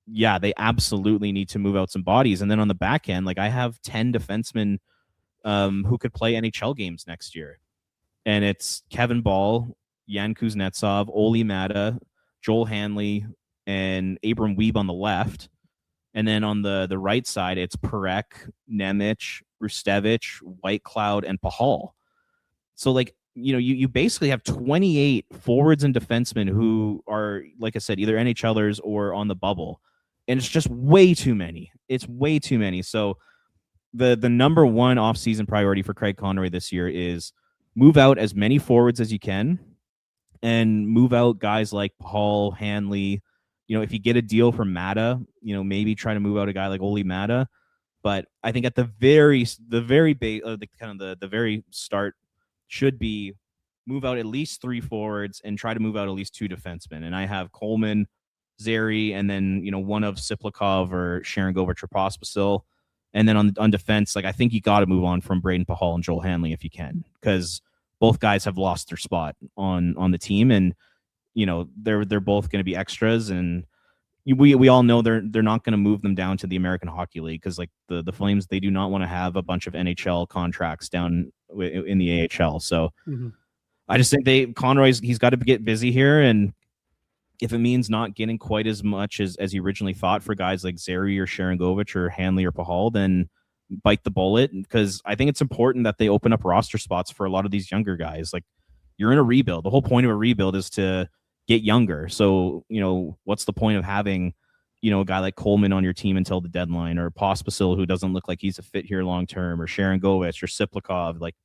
yeah, they absolutely need to move out some bodies. And then on the back end, like I have 10 defensemen who could play NHL games next year. And it's Kevin Ball, Yan Kuznetsov, Oli Mata, Joel Hanley, and Abram Wiebe on the left. And then on the right side, it's Perek, Nemec, Rustevich, Whitecloud, and Pahal. So, like, you basically have 28 forwards and defensemen who are, like I said, either NHLers or on the bubble. And it's just way too many. It's way too many. So the number one offseason priority for Craig Conroy this year is move out as many forwards as you can and move out guys like Paul, Hanley. If you get a deal from Mata, maybe try to move out a guy like Oli Mata. But I think at the very start should be move out at least 3 forwards and try to move out at least 2 defensemen. And I have Coleman, Zary, and then one of Siplikov or Sharangovich or Pospisil. And then on defense, like I think you got to move on from Braden Pahal and Joel Hanley if you can, because both guys have lost their spot on the team, and they're both going to be extras, and we all know they're not going to move them down to the American Hockey League because like the Flames, they do not want to have a bunch of NHL contracts down in the AHL. So I just think he's got to get busy here, and if it means not getting quite as much as he originally thought for guys like Zary or Sharangovich or Hanley or Pahal, then bite the bullet, because I think it's important that they open up roster spots for a lot of these younger guys. Like you're in a rebuild. The whole point of a rebuild is to get younger. So, what's the point of having, a guy like Coleman on your team until the deadline, or Pospisil, who doesn't look like he's a fit here long term, or Sharangovich or Siplikov? Like,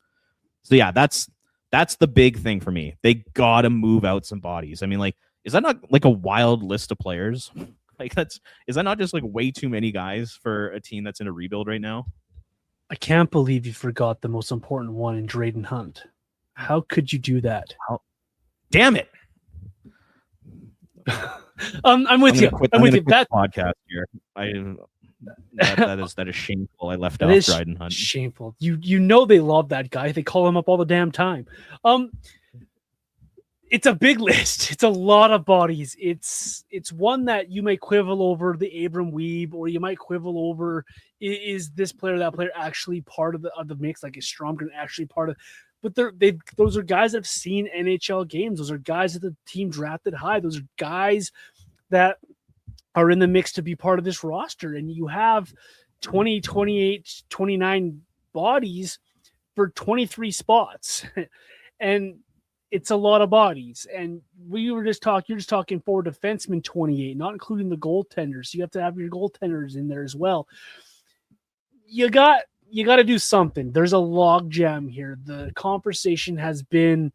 so yeah, that's the big thing for me. They gotta move out some bodies. I mean, like, is that not like a wild list of players? Like is that not just like way too many guys for a team that's in a rebuild right now? I can't believe you forgot the most important one in Drayden Hunt. How could you do that? Damn it. I'm with you. I'm with you. That podcast here. That is shameful. I left off Dryden Hunt. Shameful. You know they love that guy. They call him up all the damn time. It's a big list. It's a lot of bodies. It's one that you may quibble over the Abram Wiebe, or you might quibble over, is this player, that player actually part of the mix? Like, is Stromgren actually part of? But those are guys that have seen NHL games. Those are guys that the team drafted high. Those are guys that are in the mix to be part of this roster. And you have 20, 28, 29 bodies for 23 spots. And it's a lot of bodies. And you're just talking 4 defensemen, 28, not including the goaltenders. So you have to have your goaltenders in there as well. You got to do something. There's a log jam here. The conversation has been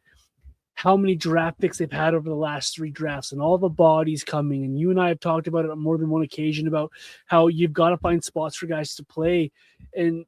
how many draft picks they've had over the last 3 drafts and all the bodies coming. And you and I have talked about it on more than one occasion about how you've got to find spots for guys to play. And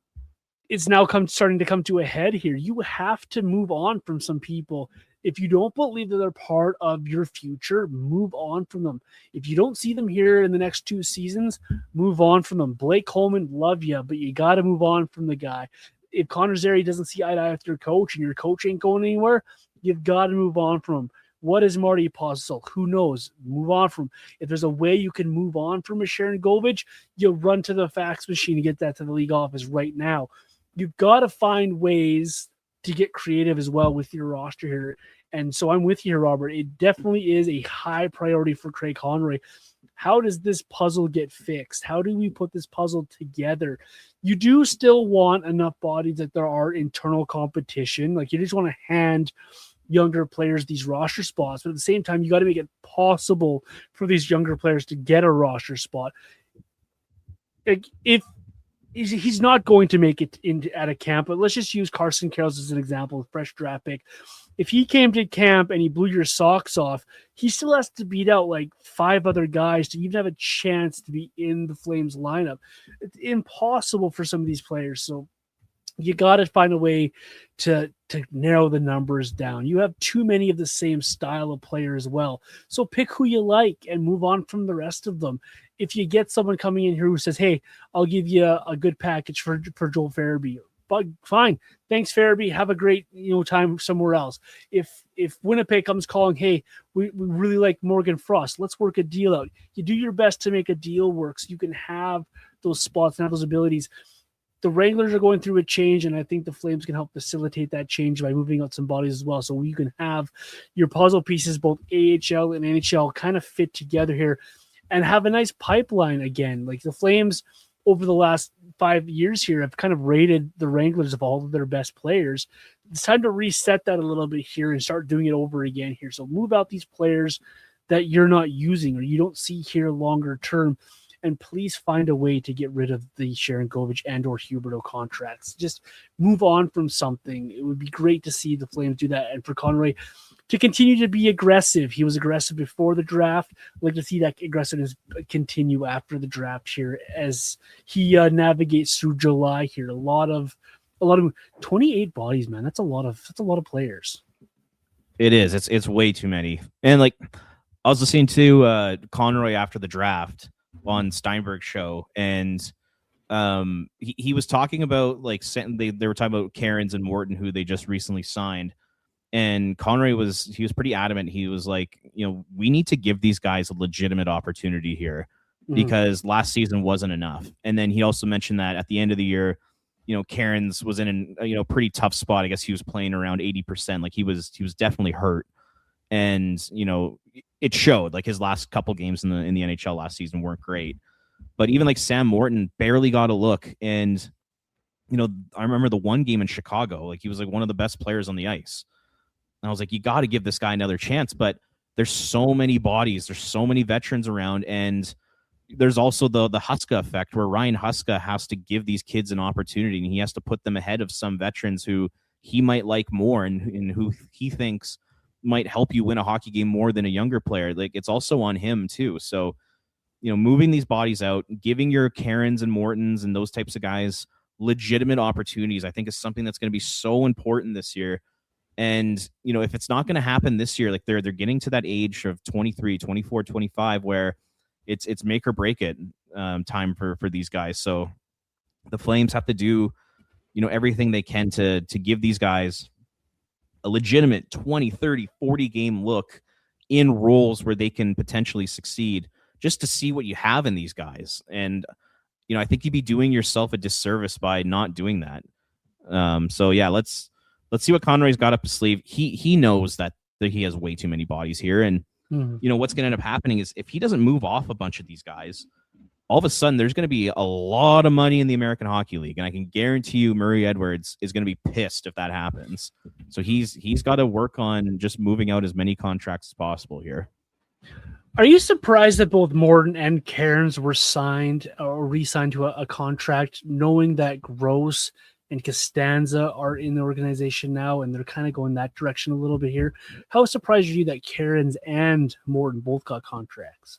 it's now starting to come to a head here. You have to move on from some people. If you don't believe that they're part of your future, move on from them. If you don't see them here in the next 2 seasons, move on from them. Blake Coleman, love you, but you got to move on from the guy. If Connor Zary doesn't see eye to eye with your coach and your coach ain't going anywhere, you've got to move on from him. What is Marty Apostol? Who knows? Move on from him. If there's a way you can move on from a Sharon Govich, you'll run to the fax machine and get that to the league office right now. You've got to find ways to get creative as well with your roster here. And so I'm with you here, Robert. It definitely is a high priority for Craig Conroy. How does this puzzle get fixed? How do we put this puzzle together? You do still want enough bodies that there are internal competition. Like, you just want to hand younger players these roster spots, but at the same time, you got to make it possible for these younger players to get a roster spot. If he's not going to make it at a camp, but let's just use Carson Carel as an example, fresh draft pick. If he came to camp and he blew your socks off, he still has to beat out like 5 other guys to even have a chance to be in the Flames lineup. It's impossible for some of these players. So you got to find a way to narrow the numbers down. You have too many of the same style of player as well. So pick who you like and move on from the rest of them. If you get someone coming in here who says, hey, I'll give you a good package for Joel Farabee, but fine. Thanks, Farabee. Have a great time somewhere else. If Winnipeg comes calling, hey, we really like Morgan Frost, let's work a deal out. You do your best to make a deal work so you can have those spots and have those abilities. The Wranglers are going through a change, and I think the Flames can help facilitate that change by moving out some bodies as well. So you can have your puzzle pieces, both AHL and NHL, kind of fit together here and have a nice pipeline again. Like, the Flames over the last 5 years here have kind of rated the Wranglers of all of their best players. It's time to reset that a little bit here and start doing it over again here. So move out these players that you're not using or you don't see here longer term. And please find a way to get rid of the Sharon Govich and or Huberdeau contracts. Just move on from something. It would be great to see the Flames do that. And for Conroy to continue to be aggressive. He was aggressive before the draft. I'd like to see that aggressiveness continue after the draft here as he navigates through July here. A lot of 28 bodies, man. That's a lot of players. It is. It's way too many. And like, I was listening to Conroy after the draft on Steinberg's show, and he was talking about, like, they were talking about Cairns and Morton, who they just recently signed, and Conroy was pretty adamant. He was like, we need to give these guys a legitimate opportunity here because last season wasn't enough. And then he also mentioned that at the end of the year, Cairns was in a pretty tough spot. I guess he was playing around 80%. Like, he was definitely hurt. And, it showed. Like, his last couple games in the NHL last season weren't great. But even like Sam Morton barely got a look. And, I remember the one game in Chicago, like, he was like one of the best players on the ice. And I was like, you got to give this guy another chance. But there's so many bodies. There's so many veterans around. And there's also the Huska effect where Ryan Huska has to give these kids an opportunity. And he has to put them ahead of some veterans who he might like more and who he thinks might help you win a hockey game more than a younger player. Like, it's also on him too. So, moving these bodies out, giving your Cairns and Mortons and those types of guys legitimate opportunities, I think is something that's going to be so important this year. And, if it's not going to happen this year, like they're getting to that age of 23, 24, 25, where it's make or break it time for these guys. So the Flames have to do, everything they can to give these guys a legitimate 20, 30, 40 game look in roles where they can potentially succeed, just to see what you have in these guys. And, I think you'd be doing yourself a disservice by not doing that. So yeah, let's see what Conroy's got up his sleeve. He knows that he has way too many bodies here. And, what's going to end up happening is if he doesn't move off a bunch of these guys, all of a sudden there's going to be a lot of money in the American Hockey League, and I can guarantee you Murray Edwards is going to be pissed if that happens. So he's got to work on just moving out as many contracts as possible here. Are you surprised that both Morton and Cairns were signed or re-signed to a contract, knowing that Gross and Costanza are in the organization now and they're kind of going that direction a little bit here? How surprised are you that Cairns and Morton both got contracts?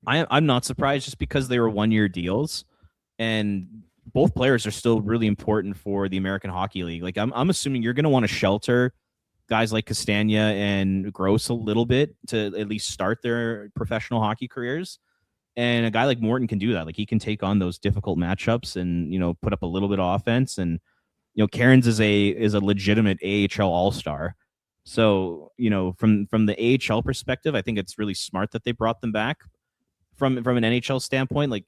I'm not surprised, just because they were 1-year deals, and both players are still really important for the American Hockey League. Like I'm assuming you're going to want to shelter guys like Castagna and Gross a little bit to at least start their professional hockey careers. And a guy like Morton can do that. Like he can take on those difficult matchups and, put up a little bit of offense. And, Cairns is a legitimate AHL all-star. So, from the AHL perspective, I think it's really smart that they brought them back. From an NHL standpoint, like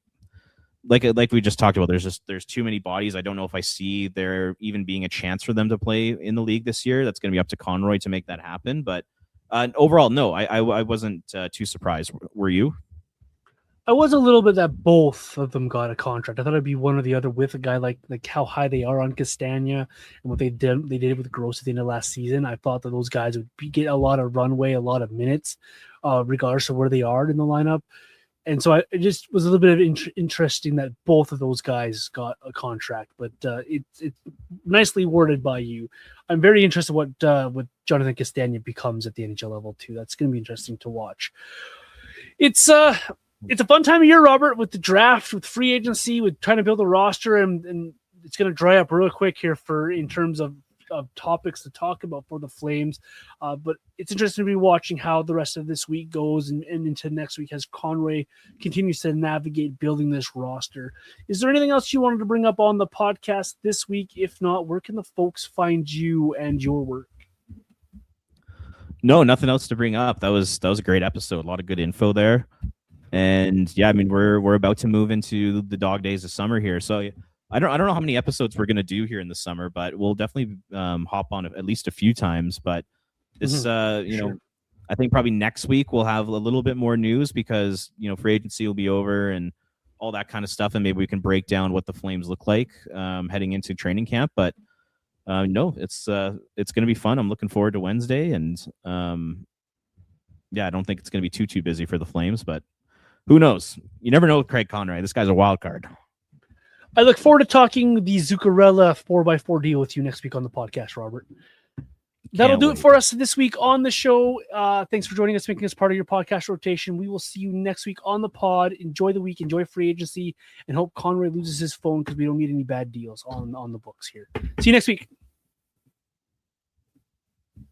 we just talked about, there's too many bodies. I don't know if I see there even being a chance for them to play in the league this year. That's going to be up to Conroy to make that happen. But overall, no, I wasn't too surprised. Were you? I was a little bit that both of them got a contract. I thought it'd be one or the other with a guy like how high they are on Castagna and what they did with Gross at the end of last season. I thought that those guys would get a lot of runway, a lot of minutes, regardless of where they are in the lineup. And so it just was a little bit of interesting that both of those guys got a contract, but it's nicely worded by you. I'm very interested what Jonathan Castagna becomes at the NHL level too. That's going to be interesting to watch. It's a fun time of year, Robert, with the draft, with free agency, with trying to build a roster, and it's going to dry up real quick here in terms of topics to talk about for the Flames. But it's interesting to be watching how the rest of this week goes and into next week as Conroy continues to navigate building this roster. Is there anything else you wanted to bring up on the podcast this week? If not, where can the folks find you and your work? No, nothing else to bring up. That was a great episode. A lot of good info there. And yeah, I mean, we're about to move into the dog days of summer here. So I don't know how many episodes we're going to do here in the summer, but we'll definitely hop on at least a few times. But this, sure. I think probably next week we'll have a little bit more news because, free agency will be over and all that kind of stuff. And maybe we can break down what the Flames look like heading into training camp. But no, it's going to be fun. I'm looking forward to Wednesday. And I don't think it's going to be too busy for the Flames, but who knows? You never know with Craig Conroy. This guy's a wild card. I look forward to talking the Zuccarella 4x4 deal with you next week on the podcast, Robert. That'll do it for us this week on the show. Thanks for joining us, making us part of your podcast rotation. We will see you next week on the pod. Enjoy the week, enjoy free agency, and hope Conroy loses his phone because we don't need any bad deals on the books here. See you next week.